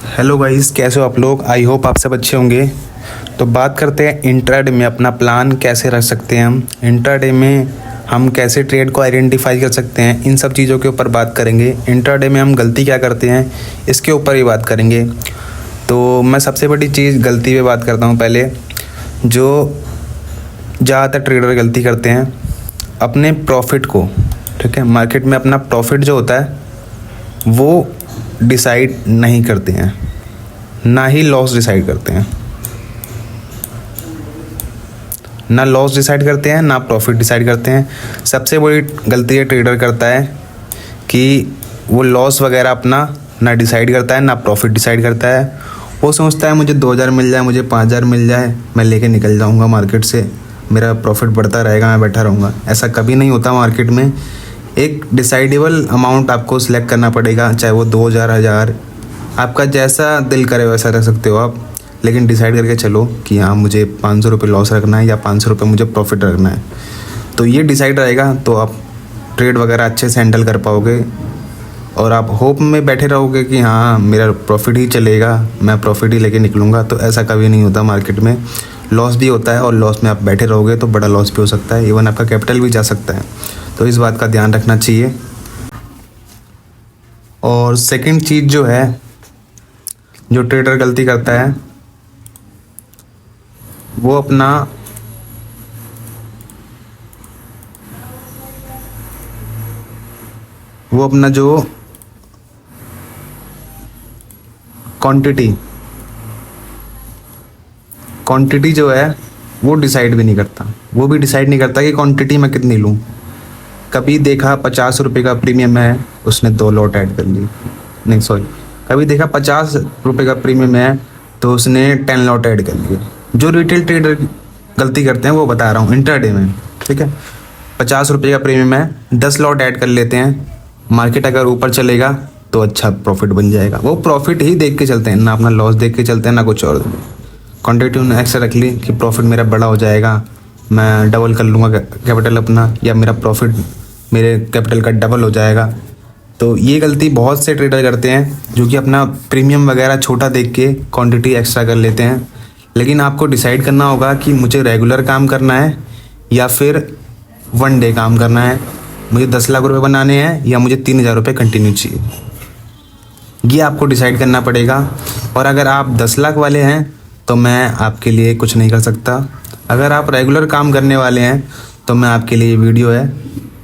Hello guys, कैसे हो आप लोग। आई होप आप सब अच्छे होंगे। तो बात करते हैं इंट्राडे में अपना प्लान कैसे रख सकते हैं। हम इंट्राडे में हम कैसे ट्रेड को आइडेंटिफाई कर सकते हैं, इन सब चीज़ों के ऊपर बात करेंगे। इंट्राडे में हम गलती क्या करते हैं इसके ऊपर ही बात करेंगे। तो मैं सबसे बड़ी चीज़ गलती पे बात करता हूँ। पहले जो ज़्यादातर ट्रेडर गलती करते हैं, अपने प्रॉफिट को, ठीक है, मार्केट में अपना प्रॉफिट जो होता है वो डिसाइड नहीं करते हैं, ना ही लॉस डिसाइड करते हैं। ना लॉस डिसाइड करते हैं ना प्रॉफिट डिसाइड करते हैं। सबसे बड़ी गलती ये ट्रेडर करता है कि वो लॉस वगैरह अपना ना डिसाइड करता है ना प्रॉफिट डिसाइड करता है। वो सोचता है मुझे 2000 मिल जाए, मुझे 5000 मिल जाए, मैं लेके निकल जाऊंगा मार्केट से, मेरा प्रॉफिट बढ़ता रहेगा, मैं बैठा रहूँगा। ऐसा कभी नहीं होता मार्केट में। एक डिसाइडेबल अमाउंट आपको सिलेक्ट करना पड़ेगा, चाहे वो 2000, 1000, आपका जैसा दिल करे वैसा रख सकते हो आप। लेकिन डिसाइड करके चलो कि हाँ मुझे 500 रुपये लॉस रखना है या 500 रुपये मुझे प्रॉफिट रखना है। तो ये डिसाइड रहेगा तो आप ट्रेड वगैरह अच्छे से हैंडल कर पाओगे। और आप होप में बैठे रहोगे कि हाँ मेरा प्रॉफिट ही चलेगा, मैं प्रॉफिट ही लेके निकलूँगा। तो ऐसा कभी नहीं होता। मार्केट में लॉस भी होता है और लॉस में आप बैठे रहोगे तो बड़ा लॉस भी हो सकता है, इवन आपका कैपिटल भी जा सकता है। तो इस बात का ध्यान रखना चाहिए। और सेकंड चीज़ जो है, जो ट्रेडर गलती करता है वो अपना जो क्वांटिटी जो है वो डिसाइड भी नहीं करता। वो भी डिसाइड नहीं करता कि क्वांटिटी मैं कितनी लूँ। कभी देखा 50 रुपये का प्रीमियम है, उसने 2 लॉट ऐड कर ली। नहीं सॉरी, कभी देखा 50 रुपये का प्रीमियम है तो उसने 10 लॉट ऐड कर लिए। जो रिटेल ट्रेडर गलती करते हैं वो बता रहा हूँ इंट्राडे में, ठीक है। 50 रुपये का प्रीमियम है, 10 लॉट ऐड कर लेते हैं। मार्केट अगर ऊपर चलेगा तो अच्छा प्रॉफिट बन जाएगा। वो प्रॉफिट ही देख के चलते हैं, ना अपना लॉस देख के चलते हैं ना कुछ और। क्वान्टिटी उन्होंने ऐसा रख ली कि प्रॉफिट मेरा बड़ा हो जाएगा, मैं डबल कर लूँगा कैपिटल अपना, या मेरा प्रॉफिट मेरे कैपिटल का डबल हो जाएगा। तो ये गलती बहुत से ट्रेडर करते हैं जो कि अपना प्रीमियम वगैरह छोटा देख के क्वांटिटी एक्स्ट्रा कर लेते हैं। लेकिन आपको डिसाइड करना होगा कि मुझे रेगुलर काम करना है या फिर वन डे काम करना है। मुझे 10 लाख रुपए बनाने हैं या मुझे 3000 रुपये कंटिन्यू चाहिए, ये आपको डिसाइड करना पड़ेगा। और अगर आप 10 लाख वाले हैं तो मैं आपके लिए कुछ नहीं कर सकता। अगर आप रेगुलर काम करने वाले हैं तो मैं आपके लिए ये वीडियो है,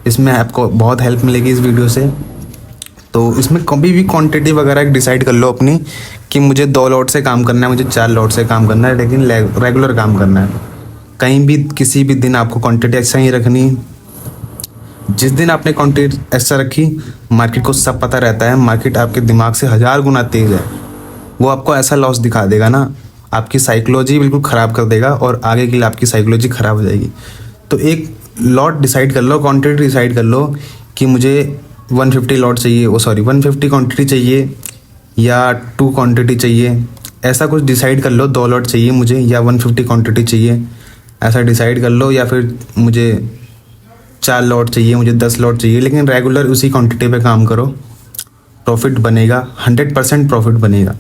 इसमें आपको बहुत हेल्प मिलेगी इस वीडियो से। तो इसमें कभी भी क्वांटिटी वगैरह डिसाइड कर लो अपनी कि मुझे 2 लॉट से काम करना है, मुझे 4 लॉट से काम करना है, लेकिन रेगुलर काम करना है। कहीं भी किसी भी दिन आपको क्वांटिटी ऐसा ही रखनी। जिस दिन आपने क्वांटिटी ऐसा रखी, मार्केट को सब पता रहता है, मार्केट आपके दिमाग से 1000 गुना तेज है। वो आपको ऐसा लॉस दिखा देगा ना, आपकी साइकोलॉजी बिल्कुल ख़राब कर देगा और आगे के लिए आपकी साइकोलॉजी ख़राब हो जाएगी। तो एक लॉट डिसाइड कर लो, क्वांटिटी डिसाइड कर लो कि मुझे 150 लॉट चाहिए, 150 क्वांटिटी चाहिए या 2 क्वांटिटी चाहिए। ऐसा कुछ डिसाइड कर लो, 2 लॉट चाहिए मुझे या 150 क्वांटिटी चाहिए, ऐसा डिसाइड कर लो। या फिर मुझे 4 लॉट चाहिए, मुझे 10 लॉट चाहिए, लेकिन रेगुलर उसी क्वांटिटी पे काम करो। प्रॉफिट बनेगा, 100% प्रॉफिट बनेगा।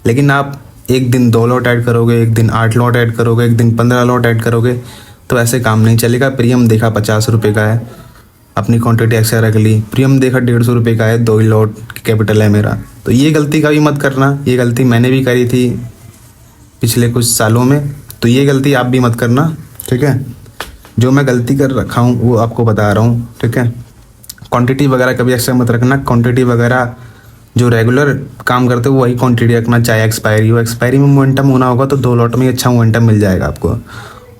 लेकिन आप एक दिन 2 लॉट ऐड करोगे, एक दिन 8 लॉट ऐड करोगे, एक दिन 15 लॉट ऐड करोगे, तो ऐसे काम नहीं चलेगा। प्रीमियम देखा 50 रुपये का है, अपनी क्वांटिटी एक्स्ट्रा रख ली। प्रीमियम देखा 150 रुपये का है, 2 ही लॉट कैपिटल है मेरा। तो ये गलती कभी मत करना। ये गलती मैंने भी करी थी पिछले कुछ सालों में, तो ये गलती आप भी मत करना, ठीक है। जो मैं गलती कर रखा हूँ वो आपको बता रहा हूँ, ठीक है। क्वांटिटी वगैरह कभी एक्स्ट्रा मत रखना। क्वांटिटी वगैरह जो रेगुलर काम करते हो वही क्वांटिटी रखना, चाहे एक्सपायरी हो। एक्सपायरी में मोमेंटम होना होगा तो 2 लॉट में अच्छा मोमेंटम मिल जाएगा आपको।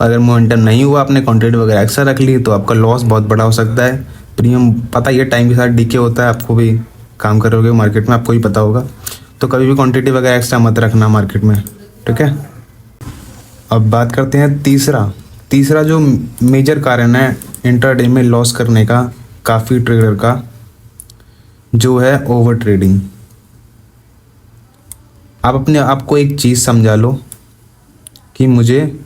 अगर मोमेंटम नहीं हुआ, आपने क्वांटिटी वगैरह एक्स्ट्रा रख ली, तो आपका लॉस बहुत बड़ा हो सकता है। प्रीमियम पता ही है टाइम के साथ डीके होता है, आपको भी काम करोगे मार्केट में आपको ही पता होगा। तो कभी भी क्वांटिटी वगैरह एक्स्ट्रा मत रखना मार्केट में, ठीक है। अब बात करते हैं तीसरा जो मेजर कारण है इंट्राडे में लॉस करने का काफ़ी ट्रेडर का, जो है ओवर ट्रेडिंग। आप अपने आप को एक चीज़ समझा लो कि मुझे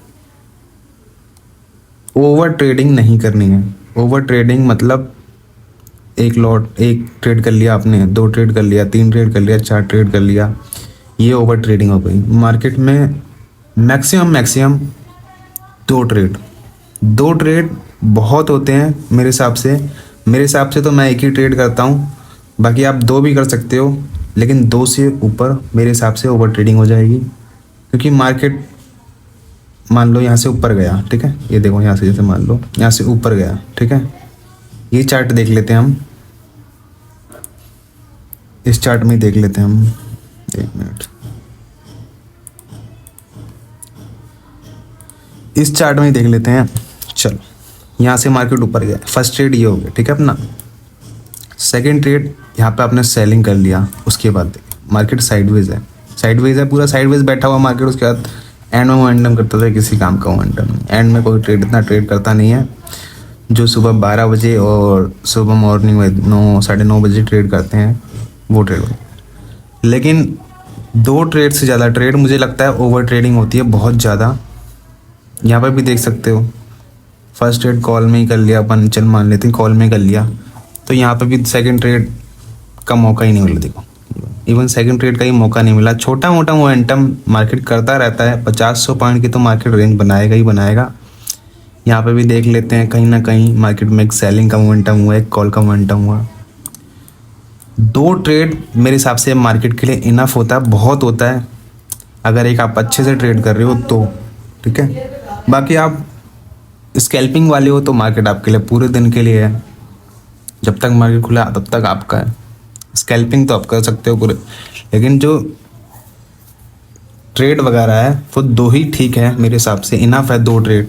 ओवर ट्रेडिंग नहीं करनी है। ओवर ट्रेडिंग मतलब एक ट्रेड कर लिया आपने, 2 ट्रेड कर लिया, 3 ट्रेड कर लिया, 4 ट्रेड कर लिया, ये ओवर ट्रेडिंग हो गई। मार्केट में मैक्सिमम दो ट्रेड बहुत होते हैं मेरे हिसाब से तो मैं एक ही ट्रेड करता हूँ। बाकी आप दो भी कर सकते हो, लेकिन दो से ऊपर मेरे हिसाब से ओवर ट्रेडिंग हो जाएगी। क्योंकि मार्केट मान लो यहाँ से ऊपर गया, ठीक है, ये देखो यहाँ से, जैसे मान लो यहाँ से ऊपर गया, ठीक है, ये चार्ट देख लेते हैं हम, इस चार्ट में देख लेते हैं हम, एक मिनट, इस चार्ट में ही देख लेते हैं। चलो, यहाँ से मार्केट ऊपर गया, फर्स्ट ट्रेड ये हो गया, ठीक है अपना। सेकंड ट्रेड यहाँ पे आपने सेलिंग कर लिया, उसके बाद मार्केट साइडवेज है पूरा साइडवेज बैठा हुआ मार्केट। उसके बाद एंड में मोमेंटम करता था, किसी काम का मोमेंटम नहीं। एंड में कोई ट्रेड इतना ट्रेड करता नहीं है। जो सुबह 12 बजे और सुबह मॉर्निंग में 9 साढ़े 9 बजे ट्रेड करते हैं वो ट्रेड होता है। लेकिन दो ट्रेड से ज़्यादा ट्रेड मुझे लगता है ओवर ट्रेडिंग होती है बहुत ज़्यादा। यहाँ पर भी देख सकते हो, फर्स्ट ट्रेड कॉल में ही कर लिया अपन, चल मान लेते हैं कॉल में कर लिया, तो यहाँ पे भी सेकंड ट्रेड का मौका ही नहीं मिला। देखो, इवन सेकंड ट्रेड का ही मौका नहीं मिला। छोटा मोटा मोमेंटम मार्केट करता रहता है, 50-100 पॉइंट की तो मार्केट रेंज बनाएगा ही बनाएगा। यहाँ पे भी देख लेते हैं, कहीं ना कहीं मार्केट में एक सेलिंग का मोमेंटम हुआ, एक कॉल का मोमेंटम हुआ। दो ट्रेड मेरे हिसाब से मार्केट के लिए इनफ होता है, बहुत होता है, अगर एक आप अच्छे से ट्रेड कर रहे हो तो, ठीक है। बाकी आप स्कैल्पिंग वाले हो तो मार्केट आपके लिए पूरे दिन के लिए है, जब तक मार्केट खुला तब तक आपका है। स्कैल्पिंग तो आप कर सकते हो पूरे, लेकिन जो ट्रेड वगैरह है वो दो ही ठीक है मेरे हिसाब से, इनफ है दो ट्रेड।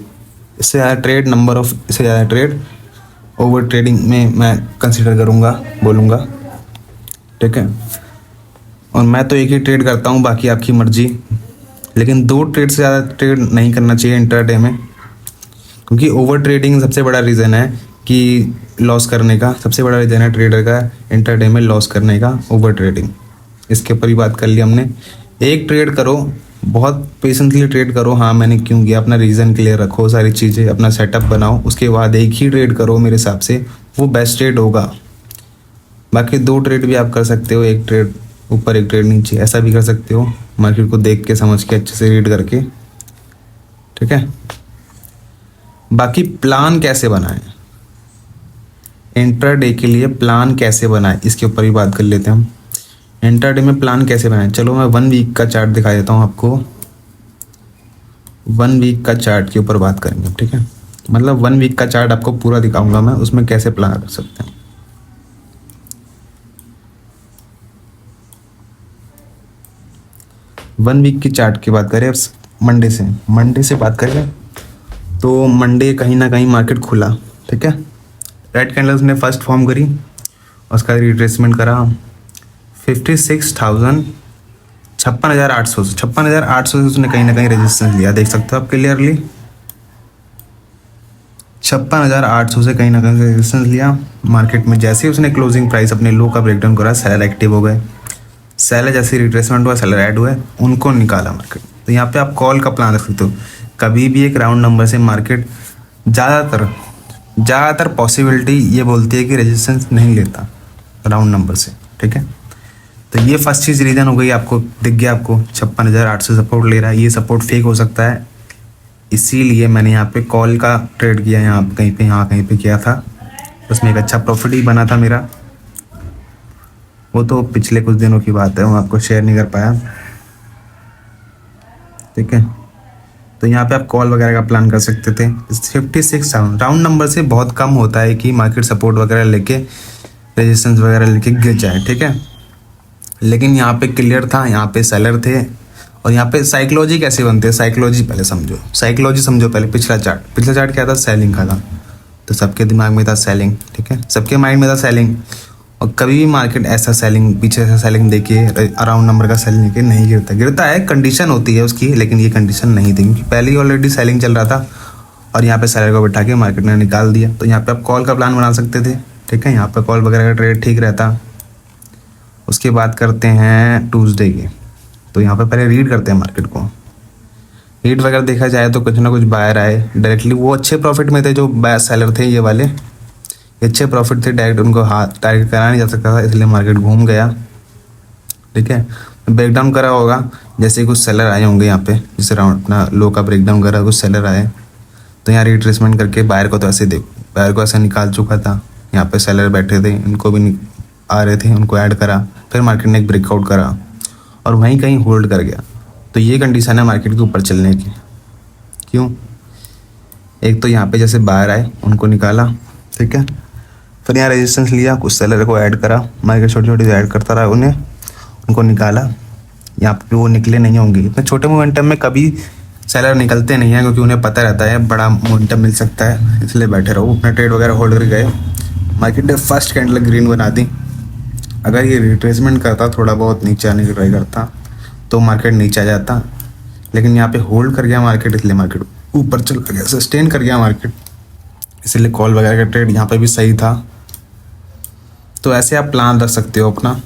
इससे ज़्यादा ट्रेड, नंबर ऑफ इससे ज़्यादा ट्रेड ओवर ट्रेडिंग में मैं कंसिडर करूँगा, बोलूँगा, ठीक है। और मैं तो एक ही ट्रेड करता हूँ, बाकी आपकी मर्जी। लेकिन दो ट्रेड से ज़्यादा ट्रेड नहीं करना चाहिए इंट्राडे में, क्योंकि ओवर ट्रेडिंग सबसे बड़ा रीज़न है कि लॉस करने का, सबसे बड़ा रीज़न है ट्रेडर का इंट्राडे में लॉस करने का, ओवर ट्रेडिंग। इसके ऊपर ही बात कर ली हमने। एक ट्रेड करो, बहुत पेशेंटली ट्रेड करो, हाँ मैंने क्यों किया, अपना रीज़न क्लियर रखो, सारी चीज़ें अपना सेटअप बनाओ, उसके बाद एक ही ट्रेड करो, मेरे हिसाब से वो बेस्ट ट्रेड होगा। बाकी दो ट्रेड भी आप कर सकते हो, एक ट्रेड ऊपर एक ट्रेड नीचे, ऐसा भी कर सकते हो, मार्केट को देख के समझ के अच्छे से रीड करके, ठीक है। बाकी प्लान कैसे बनाएं, इंट्राडे के लिए प्लान कैसे बनाएं, इसके ऊपर ही बात कर लेते हैं हम। इंट्राडे में प्लान कैसे बनाएं, चलो मैं 1 वीक का चार्ट दिखा देता हूँ आपको। 1 वीक का चार्ट के ऊपर बात करेंगे, ठीक है। मतलब 1 वीक का चार्ट आपको पूरा दिखाऊंगा मैं, उसमें कैसे प्लान कर सकते हैं। वन वीक की चार्ट की बात करें, मंडे से बात करें तो मंडे कहीं ना कहीं मार्केट खुला, ठीक है। रेड कैंडल्स ने फर्स्ट फॉर्म करी, उसका रिट्रेसमेंट करा 56,000 56,800 से उसने कहीं ना कहीं रेजिस्टेंस लिया, देख सकते हो आप क्लियरली। 56,800 से कहीं ना कहीं रेजिस्टेंस लिया मार्केट में। जैसे ही उसने क्लोजिंग प्राइस अपने लो का ब्रेकडाउन करा, सेलर एक्टिव हो गए, सेलर जैसे रिट्रेसमेंट हुआ, सेलर ऐड हुए, उनको निकाला मार्केट। तो यहाँ पे आप कॉल का प्लान रख सकते हो। कभी भी एक राउंड नंबर से मार्केट ज़्यादातर पॉसिबिलिटी ये बोलती है कि रेजिस्टेंस नहीं लेता राउंड नंबर से, ठीक है। तो ये फर्स्ट चीज़ रीज़न हो गई, आपको दिख गया, आपको 56,800 सपोर्ट ले रहा है, ये सपोर्ट फेक हो सकता है, इसीलिए मैंने यहाँ पे कॉल का ट्रेड किया, यहाँ कहीं पे किया था, उसमें एक अच्छा प्रॉफिट ही बना था मेरा। वो तो पिछले कुछ दिनों की बात है, मैं आपको शेयर नहीं कर पाया, ठीक है। तो यहाँ पे आप कॉल वगैरह का प्लान कर सकते थे। 56 राउंड नंबर से बहुत कम होता है कि मार्केट सपोर्ट वगैरह लेके, रेजिस्टेंस वगैरह लेके गिर जाए, ठीक है। लेकिन यहाँ पे क्लियर था, यहाँ पे सेलर थे, और यहाँ पे साइकोलॉजी कैसे बनते हैं, साइकोलॉजी पहले समझो पहले। पिछला चार्ट क्या था, सेलिंग का था, तो सबके दिमाग में था सेलिंग, ठीक है, सबके माइंड में था सेलिंग। और कभी भी मार्केट ऐसा सेलिंग, पीछे ऐसा सेलिंग देखिए, अराउंड नंबर का सेलिंग देखिए, नहीं गिरता है, कंडीशन होती है उसकी, लेकिन ये कंडीशन नहीं थी, क्योंकि पहले ही ऑलरेडी सेलिंग चल रहा था और यहाँ पे सेलर को बैठा के मार्केट ने निकाल दिया। तो यहाँ पे आप कॉल का प्लान बना सकते थे, ठीक है, यहाँ पे कॉल वगैरह का ट्रेड ठीक रहता। उसके बाद करते हैं ट्यूसडे की, तो यहाँ पे पहले रीड करते हैं मार्केट को। रीड वगैरह देखा जाए तो कुछ ना कुछ बायर आए डायरेक्टली, वो अच्छे प्रॉफिट में थे, जो बायर सेलर थे ये वाले, अच्छे प्रॉफिट थे, डायरेक्ट उनको हाथ टारगेट करा नहीं जा सकता था, इसलिए मार्केट घूम गया, ठीक है। ब्रेकडाउन करा होगा, जैसे कुछ सेलर आए होंगे यहाँ पे, जैसे राउंड अपना लो का ब्रेकडाउन करा, कुछ सेलर आए तो यहाँ रिट्रेसमेंट करके बायर को तो ऐसे देख, बायर को ऐसा निकाल चुका था, यहाँ पे सेलर बैठे थे, इनको भी आ रहे थे, उनको ऐड करा, फिर मार्केट ने एक ब्रेकआउट करा और वहीं कहीं होल्ड कर गया। तो ये कंडीशन है मार्केट के ऊपर चलने की। क्यों? एक तो यहाँ पे जैसे बायर आए उनको निकाला, ठीक है, फिर यहाँ रेजिस्टेंस लिया, कुछ सेलर को ऐड करा, मार्केट छोटी छोटी ऐड करता रहा उन्हें, उनको निकाला, यहाँ पे वो निकले नहीं होंगे। इतने छोटे मोमेंटम में कभी सेलर निकलते नहीं हैं, क्योंकि उन्हें पता रहता है बड़ा मोमेंटम मिल सकता है, इसलिए बैठे रहो, अपना ट्रेड वगैरह होल्ड कर गए। मार्केट ने फर्स्ट कैंडल ग्रीन बना दी। अगर ये रिट्रेसमेंट करता, थोड़ा बहुत नीचे आने की ट्राई करता तो मार्केट नीचे आ जाता, लेकिन यहाँ पे होल्ड कर गया मार्केट, इसलिए मार्केट ऊपर चला गया, सस्टेन कर गया मार्केट, इसलिए कॉल वगैरह का ट्रेड यहाँ पे भी सही था। तो ऐसे आप प्लान रख सकते हो अपना।